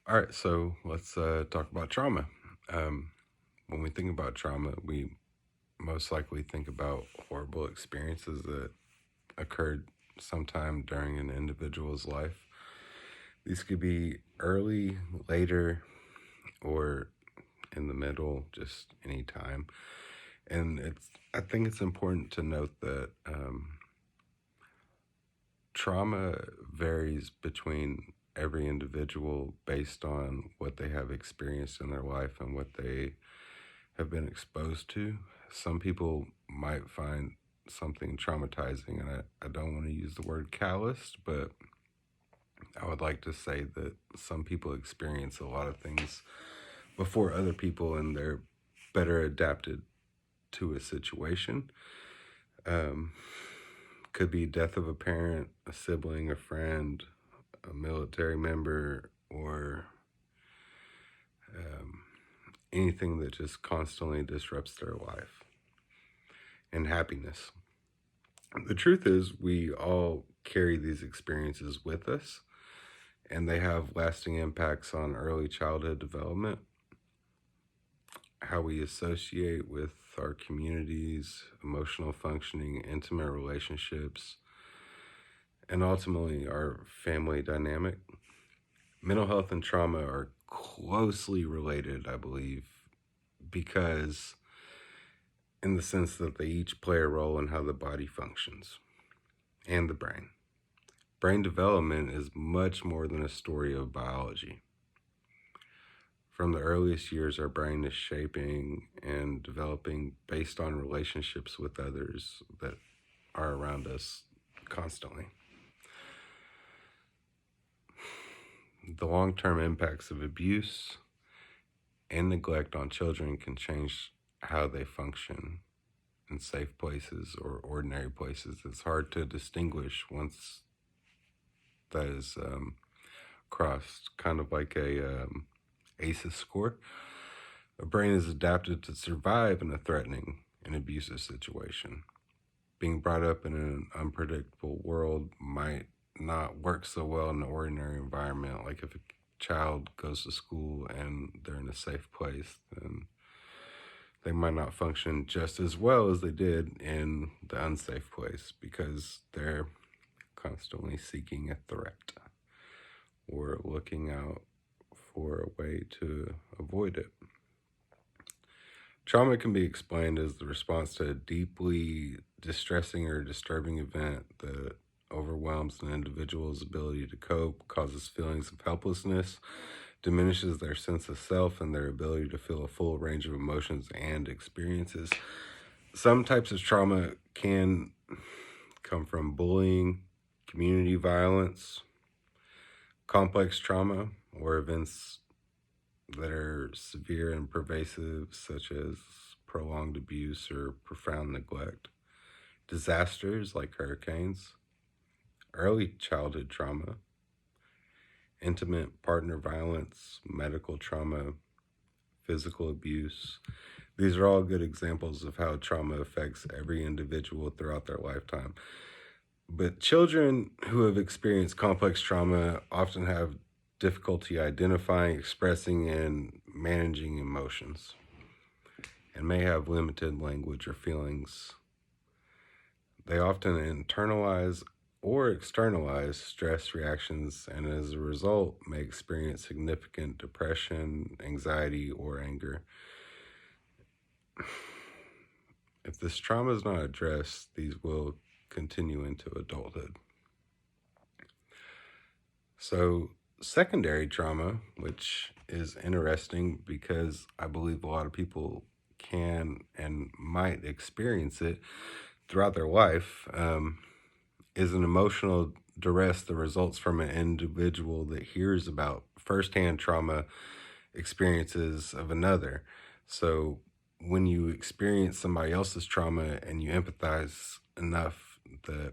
All right, so let's talk about trauma. Um, when we think about trauma, we most likely think about horrible experiences that occurred sometime during an individual's life. These could be early, later, or in the middle, just any time. And I think it's important to note that trauma varies between every individual based on what they have experienced in their life and what they have been exposed to. Some people might find something traumatizing, and I don't want to use the word calloused, but I would like to say that some people experience a lot of things before other people, and they're better adapted to a situation. Um, could be death of a parent, a sibling, a friend, a military member, or um, anything that just constantly disrupts their life and happiness. The truth is, we all carry these experiences with us, and they have lasting impacts on early childhood development, how we associate with our communities, emotional functioning, intimate relationships, and ultimately our family dynamic. Mental health and trauma are closely related, I believe, because in the sense that they each play a role in how the body functions and the brain. Brain development is much more than a story of biology. From the earliest years, our brain is shaping and developing based on relationships with others that are around us constantly. The long term impacts of abuse and neglect on children can change how they function in safe places or ordinary places. It's hard to distinguish once that is crossed, kind of like a ACEs score. A brain is adapted to survive in a threatening and abusive situation. Being brought up in an unpredictable world might not work so well in an ordinary environment. Like if a child goes to school and they're in a safe place, then they might not function just as well as they did in the unsafe place because they're constantly seeking a threat or looking out for a way to avoid it. Trauma can be explained as the response to a deeply distressing or disturbing event that overwhelms an individual's ability to cope, causes feelings of helplessness, diminishes their sense of self, and their ability to feel a full range of emotions and experiences. Some types of trauma can come from bullying, community violence, complex trauma, or events that are severe and pervasive, such as prolonged abuse or profound neglect, disasters like hurricanes, early childhood trauma, intimate partner violence, medical trauma, physical abuse. These are all good examples of how trauma affects every individual throughout their lifetime. But children who have experienced complex trauma often have difficulty identifying, expressing, and managing emotions, and may have limited language or feelings. They often internalize or externalize stress reactions, and as a result, may experience significant depression, anxiety, or anger. If this trauma is not addressed, these will continue into adulthood. So, secondary trauma, which is interesting because I believe a lot of people can and might experience it throughout their life, is an emotional duress that results from an individual that hears about firsthand trauma experiences of another. So, when you experience somebody else's trauma and you empathize enough that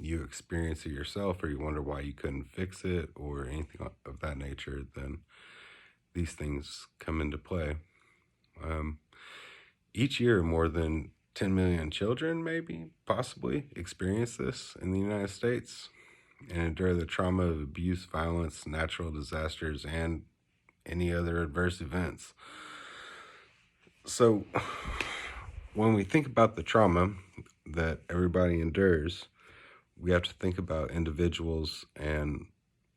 you experience it yourself or you wonder why you couldn't fix it or anything of that nature, then these things come into play. Um, each year, more than 10 million children, maybe, possibly, experience this in the United States. and endure the trauma of abuse, violence, natural disasters, and any other adverse events. So, when we think about the trauma that everybody endures, we have to think about individuals and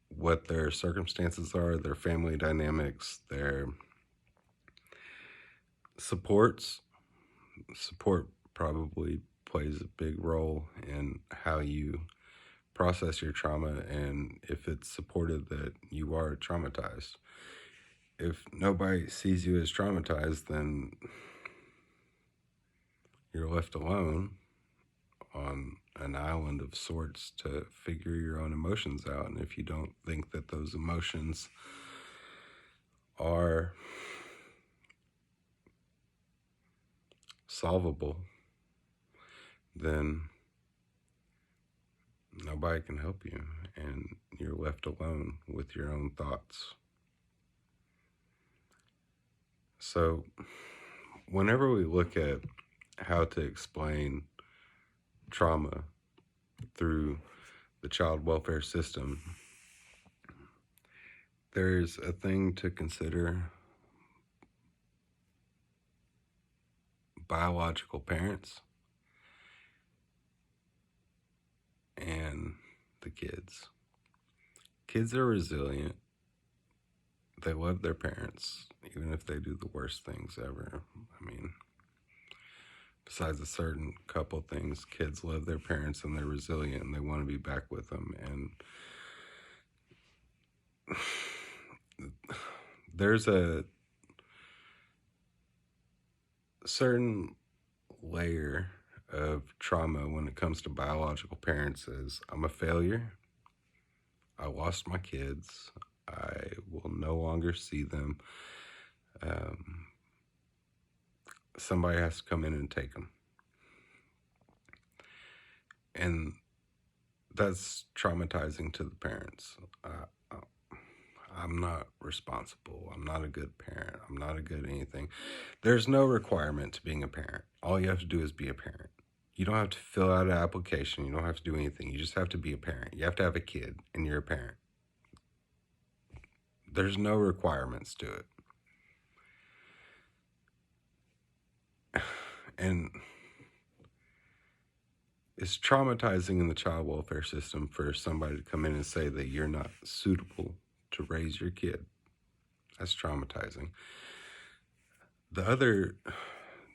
what their circumstances are, their family dynamics, their supports. Support probably plays a big role in how you process your trauma and if it's supported that you are traumatized. If nobody sees you as traumatized, then you're left alone on an island of sorts to figure your own emotions out. And if you don't think that those emotions are solvable, then nobody can help you, and you're left alone with your own thoughts. So, whenever we look at how to explain trauma through the child welfare system, there's a thing to consider: biological parents and the kids. Kids are resilient. They love their parents, even if they do the worst things ever. I mean, besides a certain couple things, kids love their parents and they're resilient and they want to be back with them. And there's a certain layer of trauma when it comes to biological parents is I'm a failure. I lost my kids. I will no longer see them. Somebody has to come in and take them. And that's traumatizing to the parents. I'm not responsible. I'm not a good parent. I'm not a good anything. There's no requirement to being a parent. All you have to do is be a parent. You don't have to fill out an application. You don't have to do anything. You just have to be a parent. You have to have a kid and you're a parent. There's no requirements to it. And it's traumatizing in the child welfare system for somebody to come in and say that you're not suitable to raise your kid. That's traumatizing. The other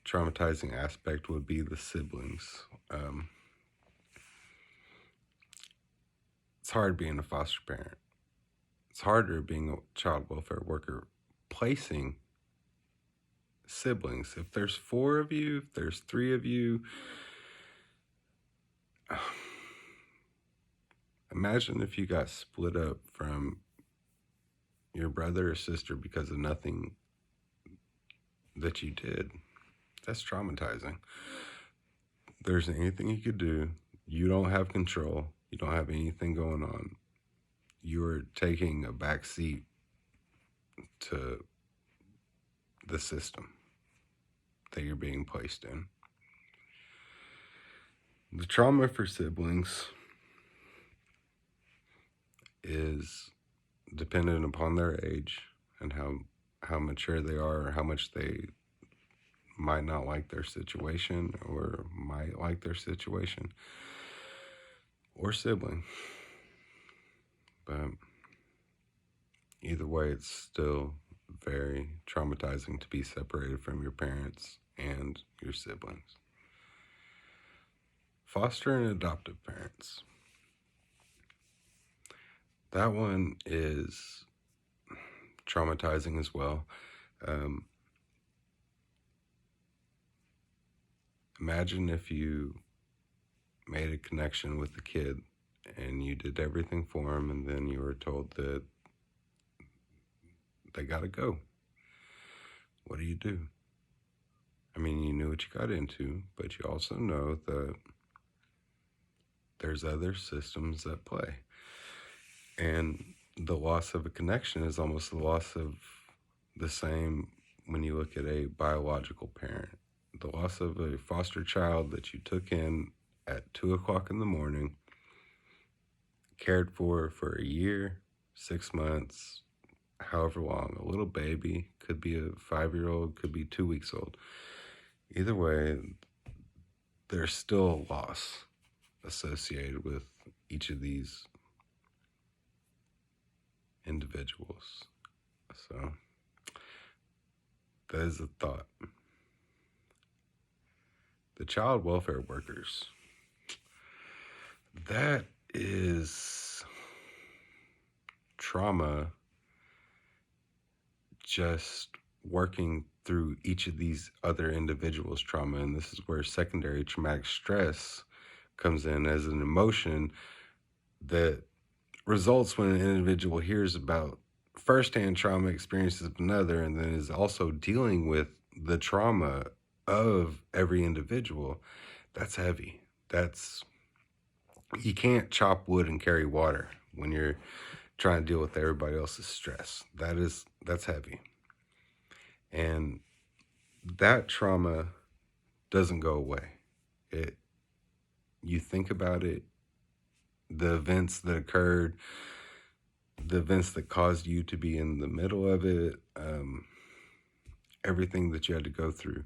traumatizing aspect would be the siblings. It's hard being a foster parent. It's harder being a child welfare worker placing siblings. If there's 4 of you, if there's 3 of you, imagine if you got split up from your brother or sister because of nothing that you did. That's traumatizing. There isn't anything you could do. You don't have control. You don't have anything going on. You're taking a back seat to the system that you're being placed in. The trauma for siblings is dependent upon their age and how mature they are, or how much they might not like their situation or might like their situation or sibling. But either way, it's still very traumatizing to be separated from your parents and your siblings. Foster and adoptive parents. That one is traumatizing as well. Imagine if you made a connection with the kid and you did everything for him, and then you were told that they gotta go. What do? I mean, you knew what you got into, but you also know that there's other systems at play. And the loss of a connection is almost the loss of the same when you look at a biological parent. The loss of a foster child that you took in at 2 o'clock in the morning, cared for a year, 6 months, however long, a little baby, could be a 5-year-old, could be 2 weeks old. Either way, there's still a loss associated with each of these individuals. So that is a thought. The child welfare workers. That is trauma, just working through each of these other individuals' trauma. And this is where secondary traumatic stress comes in as an emotion that results when an individual hears about firsthand trauma experiences of another, and then is also dealing with the trauma of every individual. That's heavy. You can't chop wood and carry water when you're trying to deal with everybody else's stress. That's heavy. And that trauma doesn't go away. You think about it, the events that occurred, the events that caused you to be in the middle of it, everything that you had to go through,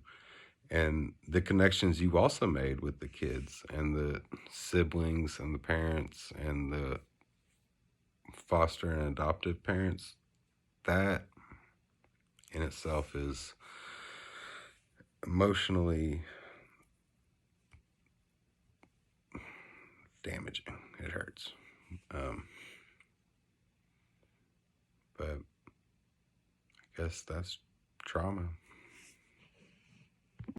and the connections you've also made with the kids and the siblings and the parents and the foster and adoptive parents, that in itself is emotionally damaging. It hurts. But I guess that's trauma.